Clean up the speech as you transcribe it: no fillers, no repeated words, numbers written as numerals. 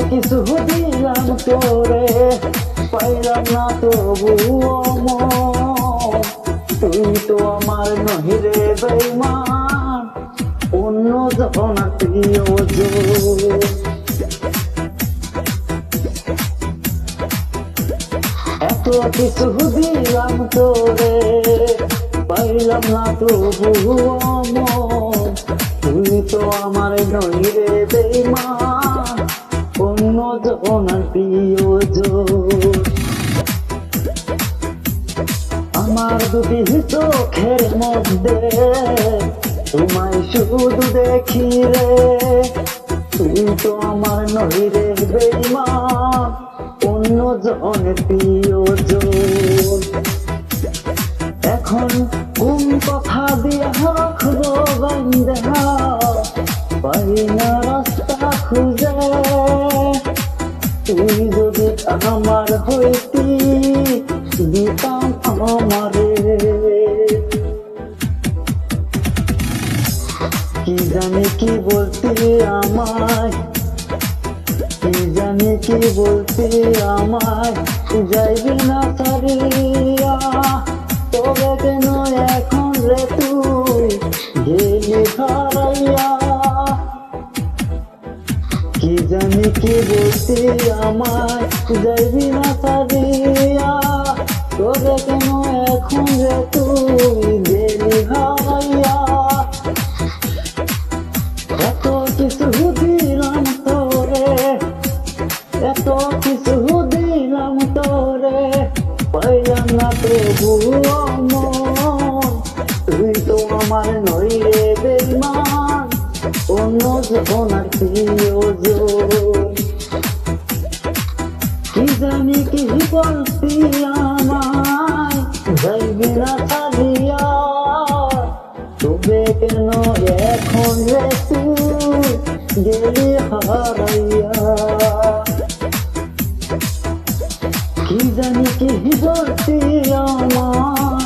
কিছু দিলাম তোরে, পাইলাম না তবুও মন। তুই তো আমার নহিরে বেঈমান, অন্য জন প্রিয়জন। এত কিছু দিলাম তোরে, পাইলাম না তবুও মন। তুই তো আমার নহিরে বেঈমান, অন্য জন প্রিয়জন। আমার দুটি চোখের মধ্যে তোমায় শুধু দেখি রে, তুই তো আমার নহিরে বেঈমান, অন্য জন প্রিয়জন। এখন কোন কথা দিয়ে রাখবো বান্ধা, পাই না রাস্তা খুঁজে। তুই যদি আমার হইতি, দিতাম আমারে। কি জানি কি বলতি আমায়, কি জানি কি বলতি আমায়, যাইবি না সারিয়া। তবে কেন এখন রে তুই গেলি হারাইয়া। কি জানি কি বলতি আমায়, যাইবি না সারিয়া। তবে কেন এখন রে তুই গেলি হারাইয়া। এত কিছু দিলাম তোরে, এত কিছু দিলাম তোরে, পাইলাম না তবুও মন। তুই তো আমার নইরে বেঈমান, অন্য জনের প্রিয়জন। কি জানি কি বলতি আমায়, যাইবি না ছাড়িয়া। তবে কেন এখন রে তুই গেলি হারাইয়া। কি জানি কি বলতি আমায়,